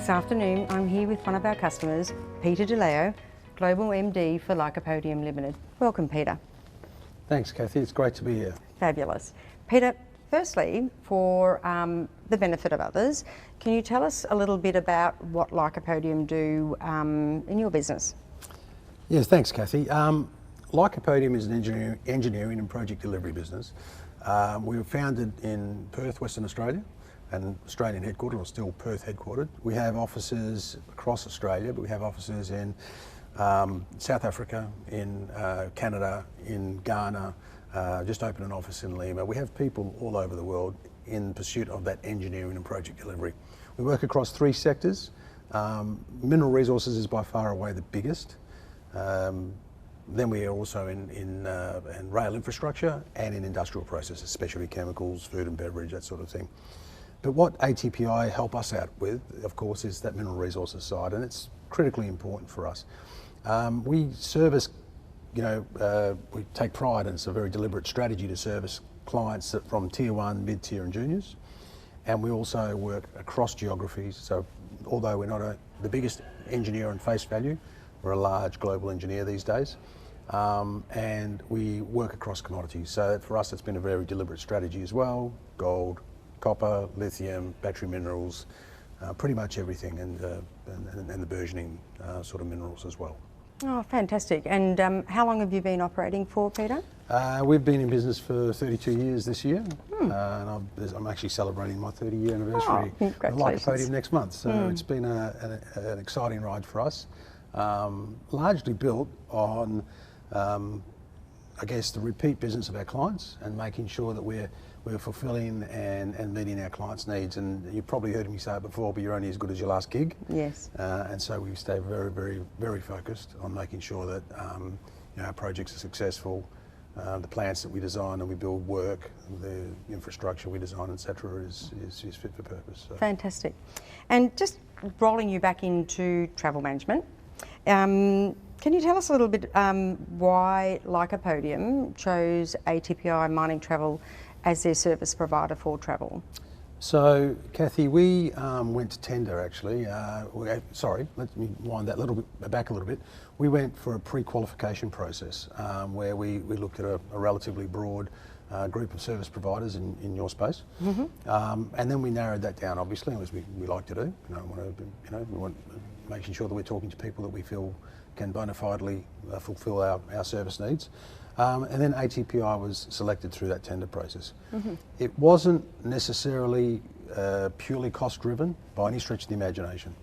This afternoon I'm here with one of our customers, Peter DeLeo, Global MD for Lycopodium Limited. Welcome, Peter. Thanks, Kathy. It's great to be here. Fabulous. Peter, firstly, for the benefit of others, can you tell us a little bit about what Lycopodium do in your business? Yes, thanks, Kathy. Lycopodium is an engineering and project delivery business. We were founded in Perth, Western Australia, and Australian headquartered, or still Perth headquartered. We have offices across Australia, but we have offices in South Africa, in Canada, in Ghana, just opened an office in Lima. We have people all over the world in pursuit of that engineering and project delivery. We work across 3 sectors. Mineral resources is by far away the biggest. Then we are also in rail infrastructure and in industrial processes, specialty chemicals, food and beverage, that sort of thing. But what ATPI help us out with, of course, is that mineral resources side, and it's critically important for us. We service, we take pride, and it's a very deliberate strategy to service clients from Tier 1, mid-tier and juniors. And we also work across geographies. So although we're not the biggest engineer on face value, we're a large global engineer these days. And we work across commodities. So for us, it's been a very deliberate strategy as well. Gold, copper, lithium, battery minerals, pretty much everything, and the burgeoning sort of minerals as well. Oh, fantastic. And how long have you been operating for, Peter? We've been in business for 32 years this year, and I'm actually celebrating my 30-year anniversary of Lycopodium next month. So it's been an exciting ride for us, largely built on, I guess, the repeat business of our clients and making sure that we're fulfilling and meeting our clients' needs. And you've probably heard me say it before, but you're only as good as your last gig. Yes. And so we stay very, very, very focused on making sure that our projects are successful. The plants that we design and we build work, the infrastructure we design, etc., is fit for purpose. So. Fantastic. And just rolling you back into travel management, can you tell us a little bit why Lycopodium chose ATPI Mining Travel as their service provider for travel? So, Kathy, we went to tender actually. Sorry, let me wind that back a little bit. We went for a pre-qualification process where we looked at a relatively broad group of service providers in your space, and then we narrowed that down, obviously, as we like to do. We want making sure that we're talking to people that we feel can bona fidely fulfil our service needs. And then ATPI was selected through that tender process. It wasn't necessarily purely cost driven by any stretch of the imagination.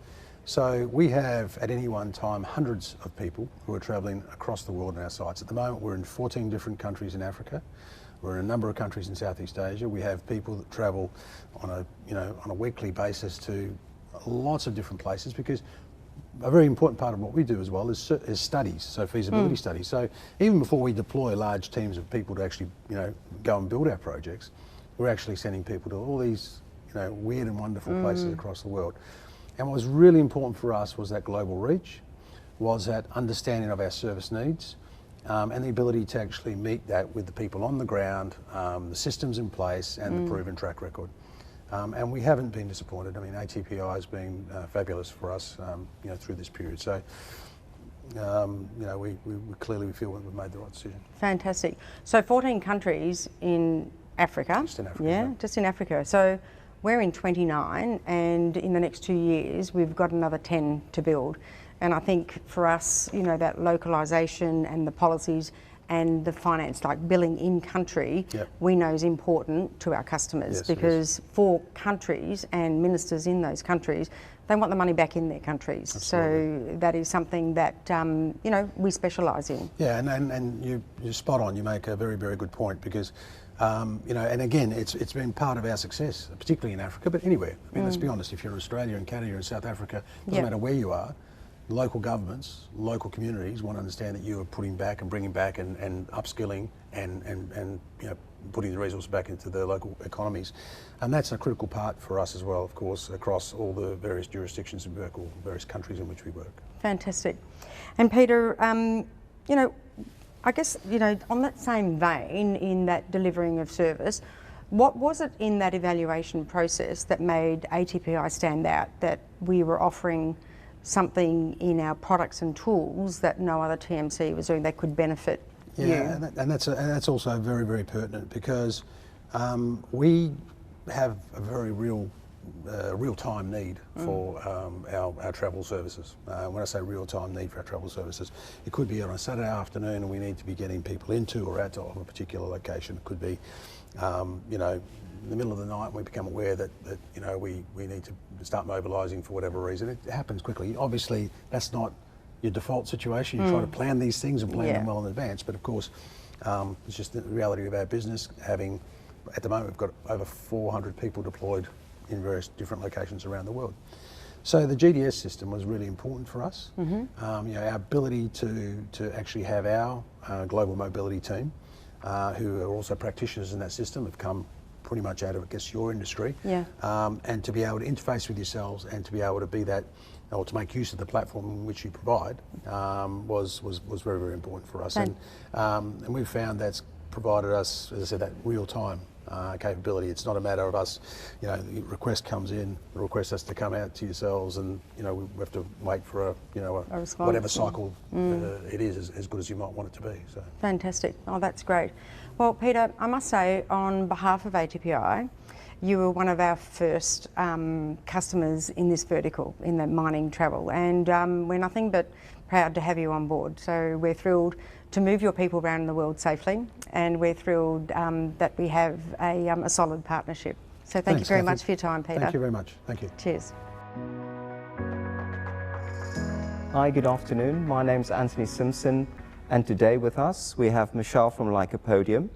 So we have at any one time hundreds of people who are travelling across the world on our sites. At the moment we're in 14 different countries in Africa. We're in a number of countries in Southeast Asia. We have people that travel on a weekly basis to lots of different places, because a very important part of what we do as well is studies, so feasibility studies. So even before we deploy large teams of people to actually, go and build our projects, we're actually sending people to all these, weird and wonderful places across the world. And what was really important for us was that global reach, was that understanding of our service needs, and the ability to actually meet that with the people on the ground, the systems in place, and the proven track record. And we haven't been disappointed. I mean, ATPI has been fabulous for us, through this period. So, we clearly feel we've made the right decision. Fantastic. So 14 countries in Africa. Just in Africa. Yeah, just in Africa. So we're in 29, and in the next 2 years, we've got another 10 to build. And I think for us, that localisation and the policies and the finance, like billing in country, we know is important to our customers, because for countries and ministers in those countries, they want the money back in their countries. Absolutely. So that is something that we specialise in. Yeah, and you're spot on. You make a very, very good point, because and again, it's been part of our success, particularly in Africa, but anywhere. I mean, let's be honest. If you're in Australia, in Canada, or in South Africa, doesn't matter where you are. Local governments, local communities want to understand that you are putting back and bringing back and upskilling and putting the resources back into the local economies. And that's a critical part for us as well, of course, across all the various jurisdictions and various countries in which we work. Fantastic. And Peter, I guess, on that same vein, in that delivering of service, What was it in that evaluation process that made ATPI stand out, that we were offering something in our products and tools that no other TMC was doing that could benefit you? And that's also very, very pertinent, because we have a very real-time need for our travel services. When I say real-time need for our travel services, it could be on a Saturday afternoon and we need to be getting people into or out of a particular location. It could be, you know, in the middle of the night we become aware that you know, we need to start mobilising for whatever reason. It happens quickly. Obviously, that's not your default situation. You try to plan these things and plan them well in advance, but of course, it's just the reality of our business. Having, at the moment, we've got over 400 people deployed in various different locations around the world. So the GDS system was really important for us. You know, our ability to actually have our global mobility team, who are also practitioners in that system, have come pretty much out of, I guess, your industry. And to be able to interface with yourselves and to be able to be that, or to make use of the platform which you provide, was very, very important for us. And we've found that's provided us, as I said, that real-time capability. It's not a matter of us, you know, the request comes in, the request has to come out to yourselves, and you know, we have to wait for a whatever cycle it is, as good as you might want it to be. So fantastic. Oh, that's great. Well, Peter, I must say, on behalf of ATPI, you were one of our first customers in this vertical, in the mining travel, and we're nothing but proud to have you on board. So we're thrilled to move your people around the world safely, and we're thrilled that we have a solid partnership. So thank you very much for your time, Peter. Thank you very much. Thank you. Cheers. Hi, good afternoon. My name's Anthony Simpson, and today with us we have Michelle from Lycopodium,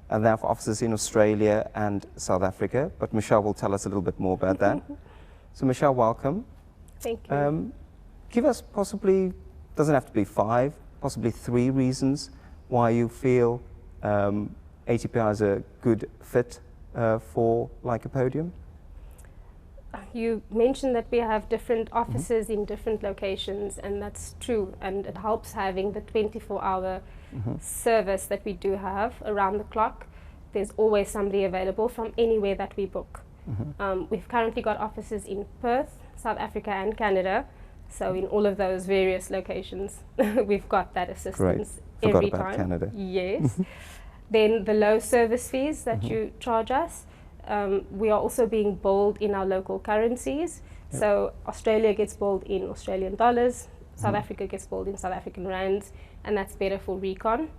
and they have offices in Australia and South Africa, but Michelle will tell us a little bit more about that. So Michelle, welcome. Thank you. Give us possibly, doesn't have to be 5, possibly 3 reasons why you feel ATPI is a good fit for Lycopodium. You mentioned that we have different offices in different locations, and that's true, and it helps having the 24-hour service that we do have around the clock. There's always somebody available from anywhere that we book. We've currently got offices in Perth, South Africa and Canada, so in all of those various locations we've got that assistance every time. Canada. Yes. Then the low service fees that you charge us. We are also being billed in our local currencies. So Australia gets billed in Australian dollars, South Africa gets billed in South African rands, and that's better for recon.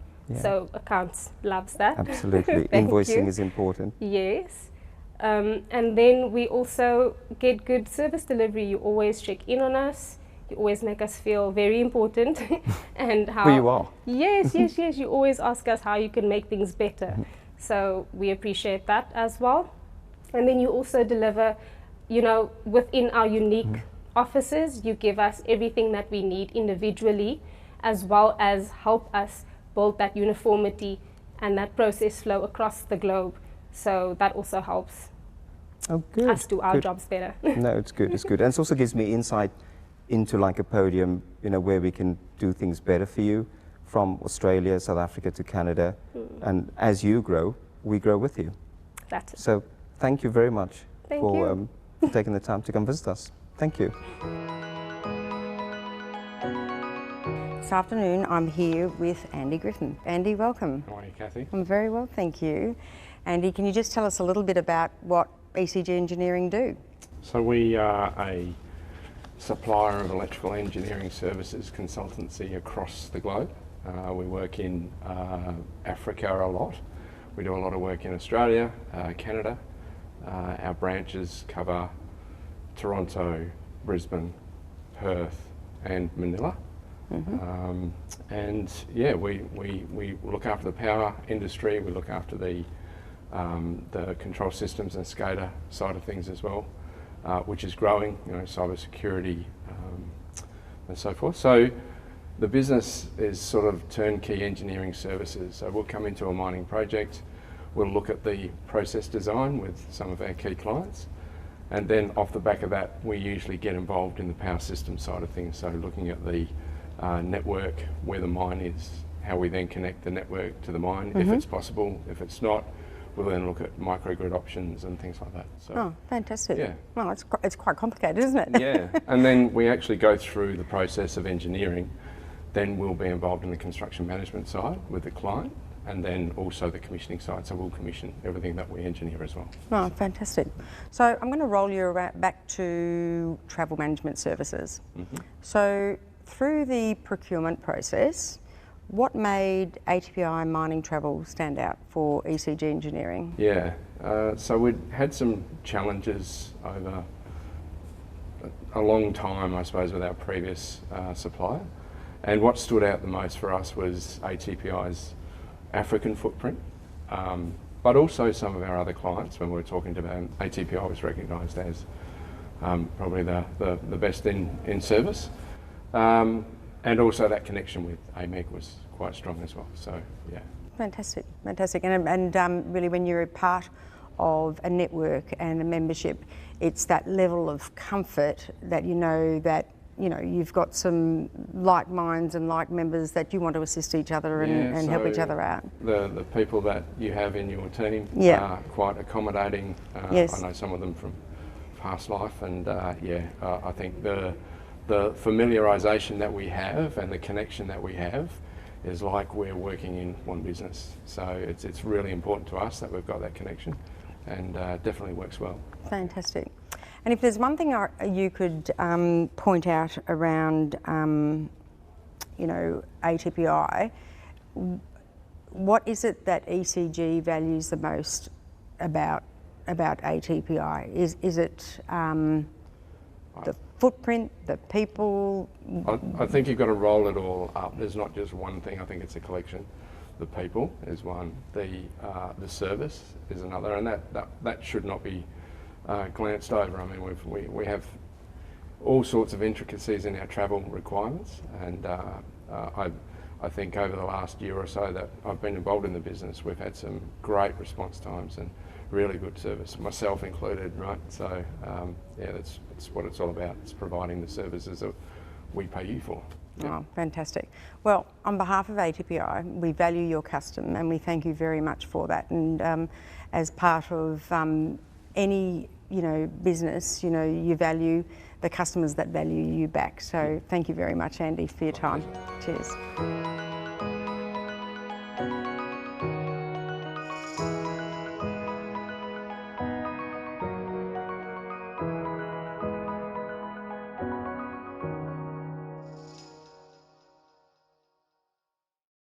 So accounts loves that. Absolutely. Invoicing is important. Yes. And then we also get good service delivery. You always check in on us. You always make us feel very important. And how Who you are. Yes, yes, yes. You always ask us how you can make things better. So we appreciate that as well. And then you also deliver, you know, within our unique offices, you give us everything that we need individually, as well as help us build that uniformity and that process flow across the globe. So that also helps us do our jobs better. No, it's good, it's good. And it also gives me insight into Lycopodium, you know, where we can do things better for you, from Australia, South Africa to Canada. And as you grow, we grow with you. That's it. So thank you very much for taking the time to come visit us. Thank you. This afternoon I'm here with Andy Griffin. Andy, welcome. How are you, Kathy? I'm very well, thank you. Andy, can you just tell us a little bit about what ECG Engineering do? So we are a supplier of electrical engineering services consultancy across the globe. We work in Africa a lot. We do a lot of work in Australia, Canada. Our branches cover Toronto, Brisbane, Perth and Manila. And yeah, we look after the power industry, we look after the control systems and SCADA side of things as well, which is growing, you know, cyber security and so forth. So the business is sort of turnkey engineering services. So we'll come into a mining project, we'll look at the process design with some of our key clients, and then off the back of that we usually get involved in the power system side of things. So looking at the network, where the mine is, how we then connect the network to the mine, if it's possible. If it's not, we'll then look at microgrid options and things like that. So, Oh, fantastic. yeah. Well, it's quite complicated, isn't it? yeah, and then we actually go through the process of engineering. Then we'll be involved in the construction management side with the client, and then also the commissioning side. So we'll commission everything that we engineer as well. Oh, fantastic. So I'm going to roll you back to travel management services. So through the procurement process, what made ATPI mining travel stand out for ECG engineering? Yeah, so we'd had some challenges over a long time, I suppose, with our previous supplier. And what stood out the most for us was ATPI's African footprint, but also some of our other clients. When we were talking to them, ATPI was recognised as probably the best in service. And also that connection with AMEC was quite strong as well, so yeah. Fantastic, fantastic. And really when you're a part of a network and a membership, it's that level of comfort that you know that you've got some like minds and like members that you want to assist each other and help each other out. The people that you have in your team are quite accommodating. Yes. I know some of them from past life, and I think the familiarisation that we have and the connection that we have is like we're working in one business. So it's really important to us that we've got that connection, and definitely works well. Fantastic. And if there's one thing you could point out around, ATPI, what is it that ECG values the most about ATPI? Is it the footprint, the people? I think you've got to roll it all up. There's not just one thing. I think it's a collection. The people is one. The service is another, and that should not be glanced over. I mean, we have all sorts of intricacies in our travel requirements, and I think over the last year or so that I've been involved in the business, we've had some great response times and really good service, myself included, right? So that's what it's all about. It's providing the services that we pay you for. Yeah. Oh, fantastic. Well, on behalf of ATPI, we value your custom and we thank you very much for that. And as part of any business, you value the customers that value you back. So thank you very much, Andy, for your time. Cheers.